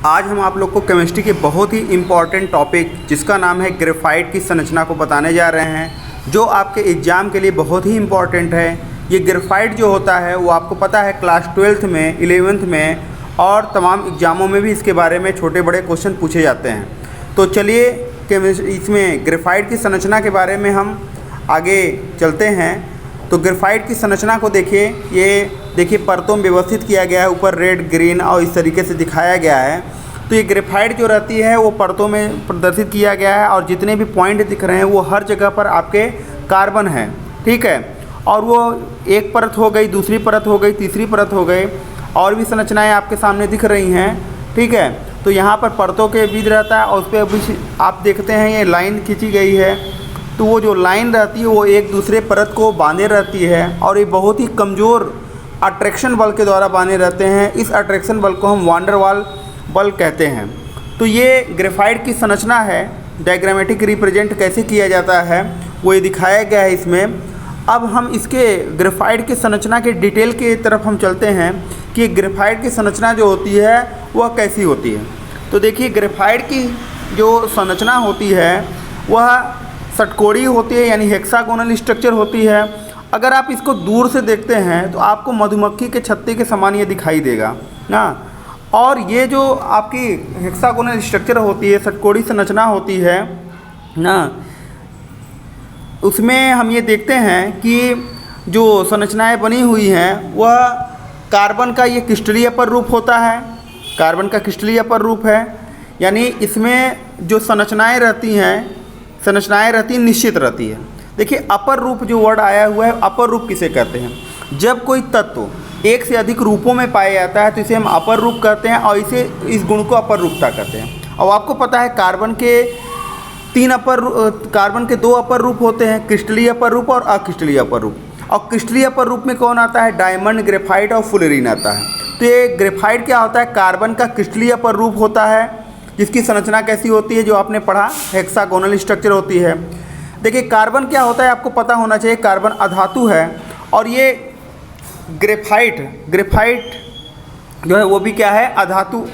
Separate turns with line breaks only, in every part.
आज हम आप लोग को केमिस्ट्री के बहुत ही इम्पॉर्टेंट टॉपिक जिसका नाम है ग्रेफाइट की संरचना को बताने जा रहे हैं, जो आपके एग्ज़ाम के लिए बहुत ही इम्पॉर्टेंट है। ये ग्रेफाइट जो होता है वो आपको पता है क्लास 12th में, 11th में और तमाम एग्ज़ामों में भी इसके बारे में छोटे बड़े क्वेश्चन पूछे जाते हैं। तो चलिए इसमें ग्रेफाइट की संरचना के बारे में हम आगे चलते हैं। तो ग्रेफाइट की संरचना को देखिए, ये देखिए परतों में व्यवस्थित किया गया है, ऊपर रेड, ग्रीन और इस तरीके से दिखाया गया है। तो ये ग्रेफाइट जो रहती है वो परतों में प्रदर्शित किया गया है और जितने भी पॉइंट दिख रहे हैं वो हर जगह पर आपके कार्बन है, ठीक है। और वो एक परत हो गई, दूसरी परत हो गई, तीसरी परत हो गई, और भी संरचनाएँ आपके सामने दिख रही हैं, ठीक है। तो यहाँ पर परतों के बीच रहता है और उस पर अभी आप देखते हैं ये लाइन खींची गई है। तो वो जो लाइन रहती है वो एक दूसरे परत को बांधे रहती है और ये बहुत ही कमज़ोर अट्रैक्शन बल के द्वारा बांधे रहते हैं। इस अट्रैक्शन बल को हम वान डेर वाल बल कहते हैं। तो ये ग्रेफाइट की संरचना है। डायग्रामेटिक रिप्रेजेंट कैसे किया जाता है वो ये दिखाया गया है इसमें। अब हम इसके ग्रेफाइट की संरचना के डिटेल की तरफ हम चलते हैं कि ग्रेफाइट की संरचना जो होती है वह कैसी होती है। तो देखिए ग्रेफाइट की जो संरचना होती है वह षटकोणीय होती है, यानी हेक्सागोनल स्ट्रक्चर होती है। अगर आप इसको दूर से देखते हैं तो आपको मधुमक्खी के छत्ते के समान ये दिखाई देगा ना। और ये जो आपकी हेक्सागोनल स्ट्रक्चर होती है, षटकोणीय संरचना होती है ना, उसमें हम ये देखते हैं कि जो संरचनाएं बनी हुई हैं वह कार्बन का ये क्रिस्टलीय अपर रूप होता है। कार्बन का क्रिस्टलीय अपर रूप है, यानी इसमें जो संरचनाएं रहती निश्चित रहती है। देखिए अपर रूप जो वर्ड आया हुआ है, अपर रूप किसे कहते हैं? जब कोई तत्व एक से अधिक रूपों में पाया जाता है तो इसे हम अपर रूप कहते हैं और इस गुण को अपर रूपता कहते हैं। और आपको पता है कार्बन के दो अपर रूप होते हैं, क्रिस्टलीय अपर रूप और अक्रिस्टलीय अपर रूप। और क्रिस्टलीय अपर रूप में कौन आता है? डायमंड, ग्रेफाइट और फुलेरिन आता है। तो ये ग्रेफाइट क्या होता है? कार्बन का क्रिस्टलीय अपर रूप होता है, जिसकी संरचना कैसी होती है जो आपने पढ़ा, हेक्सागोनल स्ट्रक्चर होती है। देखिए कार्बन क्या होता है आपको पता होना चाहिए। कार्बन अधातु है और ये ग्रेफाइट जो है वो भी क्या है? अधातु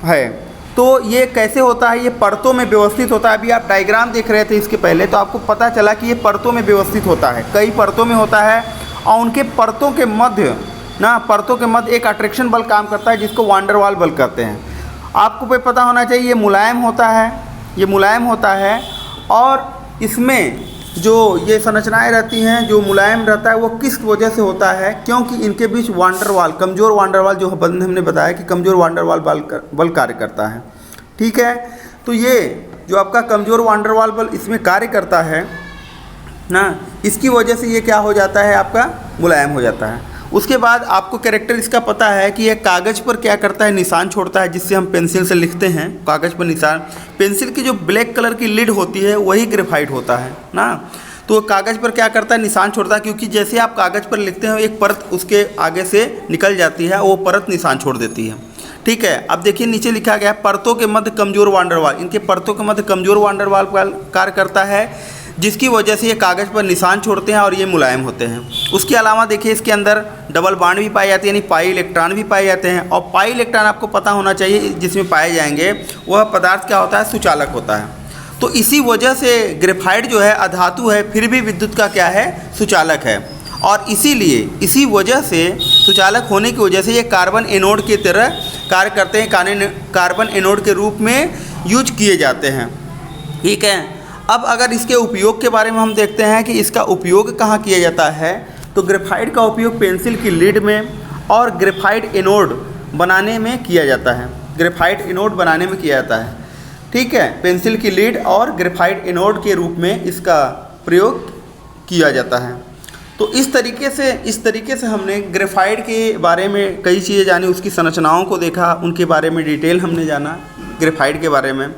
है। तो ये कैसे होता है? ये परतों में व्यवस्थित होता है। अभी आप डायग्राम देख रहे थे इसके पहले, तो आपको पता चला कि ये परतों में व्यवस्थित होता है, कई परतों में होता है। और उनके परतों के मध्य एक अट्रैक्शन बल काम करता है जिसको वान डेर वाल बल कहते हैं। आपको पे पता होना चाहिए ये मुलायम होता है और इसमें जो ये संरचनाएं रहती हैं, जो मुलायम रहता है वो किस वजह से होता है? क्योंकि इनके बीच वान डेर वाल, कमज़ोर वान डेर वाल, जो बंद हमने बताया कि कमज़ोर वान डेर वाल बल कार्य करता है, ठीक है। तो ये जो आपका कमज़ोर वान डेर वाल बल इसमें कार्य करता है ना, इसकी वजह से ये क्या हो जाता है? आपका मुलायम हो जाता है। उसके बाद आपको कैरेक्टर इसका पता है कि यह कागज़ पर क्या करता है? निशान छोड़ता है, जिससे हम पेंसिल से लिखते हैं। कागज़ पर निशान, पेंसिल की जो ब्लैक कलर की लिड होती है वही ग्रेफाइट होता है ना। तो कागज़ पर क्या करता है? निशान छोड़ता है, क्योंकि जैसे आप कागज़ पर लिखते हैं एक परत उसके आगे से निकल जाती है, वो परत निशान छोड़ देती है, ठीक है। अब देखिए नीचे लिखा गया परतों के मध्य कमज़ोर वान डेर वाल। इनके परतों के मध्य कमज़ोर वान डेर वाल कार्य करता है, जिसकी वजह से ये कागज़ पर निशान छोड़ते हैं और ये मुलायम होते हैं। उसके अलावा देखिए इसके अंदर डबल बॉन्ड भी पाए जाते हैं, यानी पाई इलेक्ट्रॉन भी पाए जाते हैं। और पाई इलेक्ट्रॉन आपको पता होना चाहिए जिसमें पाए जाएंगे वह पदार्थ क्या होता है? सुचालक होता है। तो इसी वजह से ग्रेफाइट जो है अधातु है, फिर भी विद्युत का क्या है? सुचालक है। और इसी वजह से सुचालक होने की वजह से ये कार्बन एनोड की तरह कार्य करते हैं, कार्बन एनोड के रूप में यूज किए जाते हैं, ठीक है। अब अगर इसके उपयोग के बारे में हम देखते हैं कि इसका उपयोग कहाँ किया जाता है, तो ग्रेफाइट का उपयोग पेंसिल की लीड में और ग्रेफाइट एनोड बनाने में किया जाता है, ठीक है। पेंसिल की लीड और ग्रेफाइट एनोड के रूप में इसका प्रयोग किया जाता है। तो इस तरीके से हमने ग्रेफाइट के बारे में कई चीज़ें जानी, उसकी संरचनाओं को देखा, उनके बारे में डिटेल हमने जाना ग्रेफाइट के बारे में।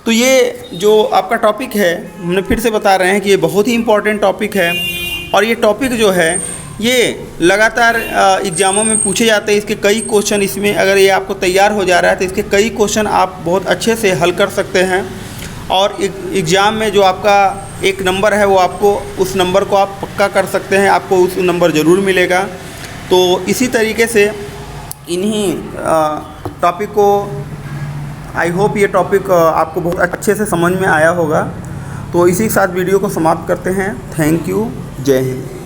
तो ये जो आपका टॉपिक है, हमने फिर से बता रहे हैं कि ये बहुत ही इम्पॉर्टेंट टॉपिक है और ये टॉपिक जो है ये लगातार एग्ज़ामों में पूछे जाते हैं। इसके कई क्वेश्चन इसमें, अगर ये आपको तैयार हो जा रहा है तो इसके कई क्वेश्चन आप बहुत अच्छे से हल कर सकते हैं। और एग्ज़ाम में जो आपका एक नंबर है वो आपको उस नंबर को आप पक्का कर सकते हैं, आपको उस नंबर ज़रूर मिलेगा। तो इसी तरीके से इन्हीं टॉपिक को आई होप ये टॉपिक आपको बहुत अच्छे से समझ में आया होगा। तो इसी के साथ वीडियो को समाप्त करते हैं। Thank you. जय हिंद।